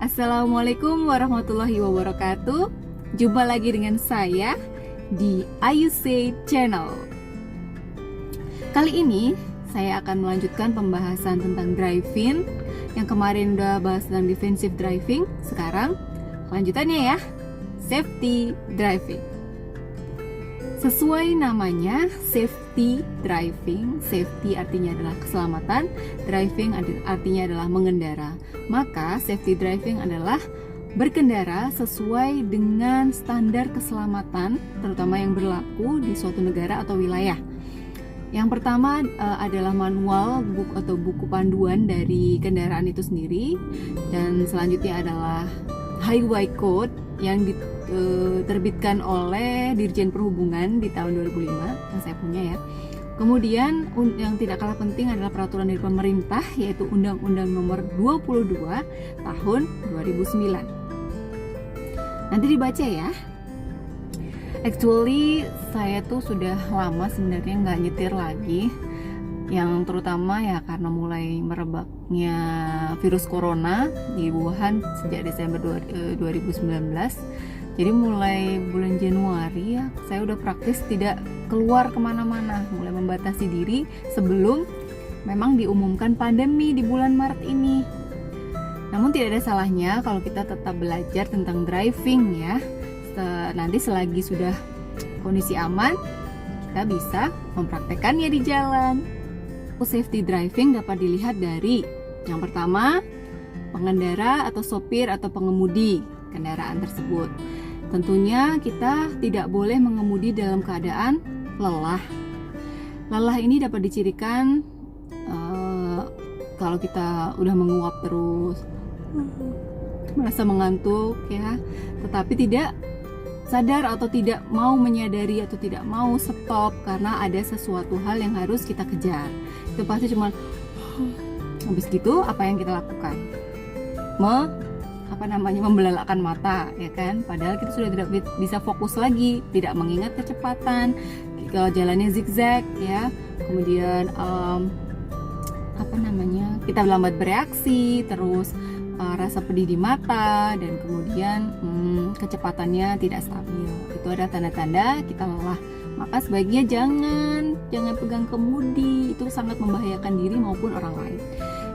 Assalamualaikum warahmatullahi wabarakatuh. Jumpa lagi dengan saya di Ayu Say Channel. Kali ini saya akan melanjutkan pembahasan tentang driving. Yang kemarin udah bahas tentang defensive driving. Sekarang lanjutannya ya, safety driving. Sesuai namanya, safety driving. Safety artinya adalah keselamatan, driving artinya adalah mengendara. Maka safety driving adalah berkendara sesuai dengan standar keselamatan, terutama yang berlaku di suatu negara atau wilayah. Yang pertama adalah manual atau buku panduan dari kendaraan itu sendiri, dan selanjutnya adalah Highway Code yang diterbitkan oleh Dirjen Perhubungan di tahun 2005 yang saya punya ya. Kemudian yang tidak kalah penting adalah peraturan dari pemerintah, yaitu Undang-Undang Nomor 22 Tahun 2009. Nanti dibaca ya. Actually saya tuh sudah lama sebenarnya nggak nyetir lagi, yang terutama ya karena mulai merebaknya virus corona di Wuhan sejak Desember 2019. Jadi mulai bulan Januari ya saya udah praktis tidak keluar kemana-mana, mulai membatasi diri sebelum memang diumumkan pandemi di bulan Maret ini. Namun tidak ada salahnya kalau kita tetap belajar tentang driving ya. Nanti selagi sudah kondisi aman, kita bisa mempraktekannya di jalan. Safety driving dapat dilihat dari yang pertama, pengendara atau sopir atau pengemudi kendaraan tersebut. Tentunya kita tidak boleh mengemudi dalam keadaan lelah. Lelah ini dapat dicirikan kalau kita udah menguap terus, merasa mengantuk ya, tetapi tidak sadar atau tidak mau menyadari atau tidak mau stop karena ada sesuatu hal yang harus kita kejar. Itu pasti cuma habis gitu apa yang kita lakukan? Membelalakkan mata ya kan, padahal kita sudah tidak bisa fokus lagi, tidak mengingat kecepatan, kalau jalannya zigzag ya, kemudian kita lambat bereaksi, terus rasa pedih di mata, dan kemudian kecepatannya tidak stabil. Itu ada tanda-tanda kita lelah. Maka sebaiknya jangan pegang kemudi, itu sangat membahayakan diri maupun orang lain.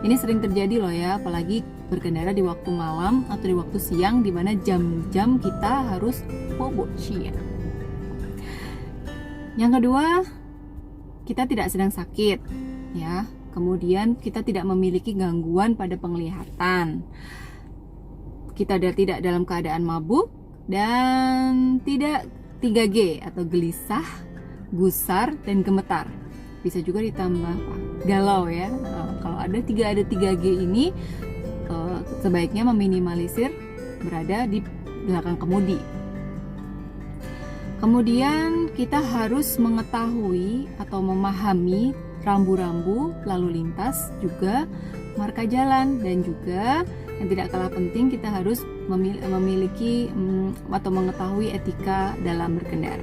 Ini sering terjadi loh ya, apalagi berkendara di waktu malam atau di waktu siang, di mana jam-jam kita harus bobo ya. Yang kedua, kita tidak sedang sakit ya. Kemudian kita tidak memiliki gangguan pada penglihatan. Kita tidak dalam keadaan mabuk dan tidak 3G atau gelisah, gusar, dan gemetar. Bisa juga ditambah galau ya. Kalau ada 3G ini sebaiknya meminimalisir berada di belakang kemudi. Kemudian kita harus mengetahui atau memahami rambu-rambu lalu lintas, juga marka jalan, dan juga yang tidak kalah penting kita harus memiliki atau mengetahui etika dalam berkendara.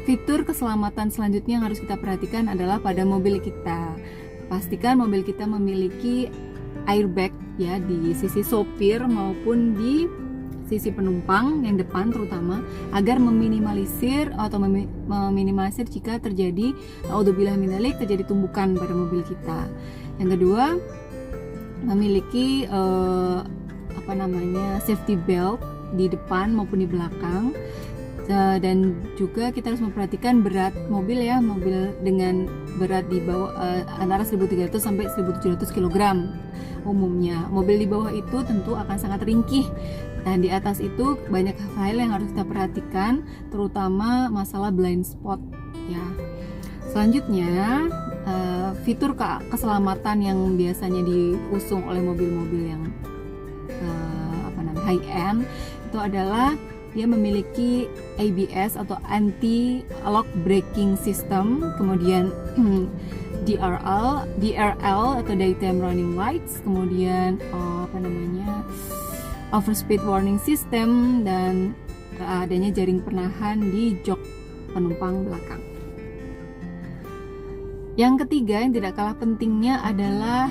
Fitur keselamatan selanjutnya yang harus kita perhatikan adalah pada mobil kita. Pastikan mobil kita memiliki airbag ya di sisi sopir maupun di sisi penumpang yang depan terutama, agar meminimalisir jika terjadi naudzubillah mindzalik terjadi tumbukan pada mobil kita. Yang kedua, memiliki safety belt di depan maupun di belakang. Dan juga kita harus memperhatikan berat mobil ya, mobil dengan berat di bawah antara 1.300 sampai 1.700 kg umumnya. Mobil di bawah itu tentu akan sangat ringkih, dan di atas itu banyak hal yang harus kita perhatikan, terutama masalah blind spot ya. Selanjutnya fitur keselamatan yang biasanya diusung oleh mobil-mobil yang high end itu adalah dia memiliki ABS atau anti-lock braking system, kemudian DRL atau daytime running lights, kemudian overspeed warning system, dan adanya jaring penahan di jok penumpang belakang. Yang ketiga yang tidak kalah pentingnya adalah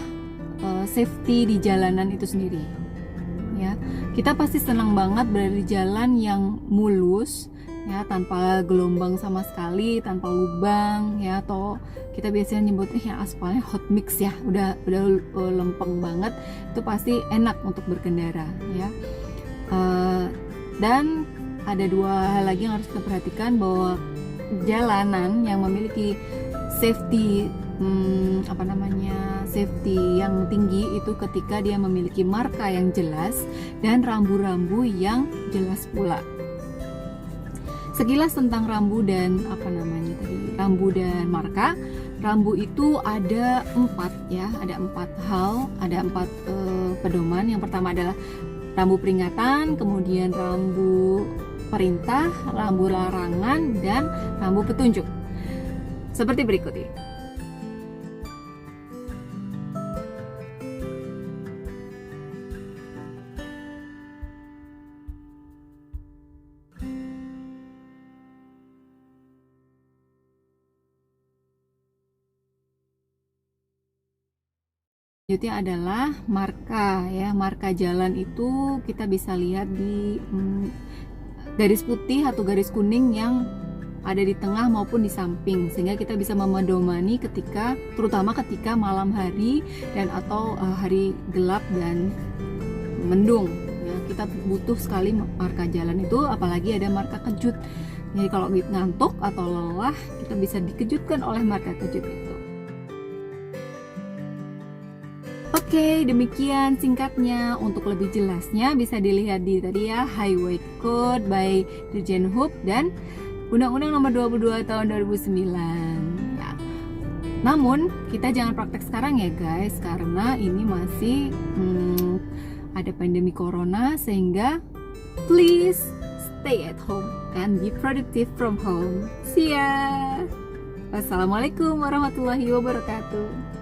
safety di jalanan itu sendiri. ya. Kita pasti senang banget berada di jalan yang mulus ya, tanpa gelombang sama sekali, tanpa lubang ya, atau kita biasanya nyebutnya ya aspalnya hot mix ya, udah lempeng banget. Itu pasti enak untuk berkendara ya. Dan ada dua hal lagi yang harus kita perhatikan, bahwa jalanan yang memiliki safety safety yang tinggi itu ketika dia memiliki marka yang jelas dan rambu-rambu yang jelas pula. Sekilas tentang rambu dan rambu dan marka. Rambu itu ada 4 ya, ada 4 hal, ada 4 pedoman. Yang pertama adalah rambu peringatan, kemudian rambu perintah, rambu larangan, dan rambu petunjuk. Seperti berikut ini. Selanjutnya adalah marka ya. Marka jalan itu kita bisa lihat di garis putih atau garis kuning yang ada di tengah maupun di samping, sehingga kita bisa memedomani terutama ketika malam hari dan atau hari gelap dan mendung ya. Kita butuh sekali marka jalan itu, apalagi ada marka kejut. Jadi kalau ngantuk atau lelah, kita bisa dikejutkan oleh marka kejut itu. Oke, demikian singkatnya. Untuk lebih jelasnya bisa dilihat di tadi ya, Highway Code by Dirjen Hub dan Undang-Undang Nomor 22 Tahun 2009 ya. Namun kita jangan praktek sekarang ya guys, karena ini masih ada pandemi corona, sehingga please stay at home and be productive from home. See ya. Wassalamualaikum warahmatullahi wabarakatuh.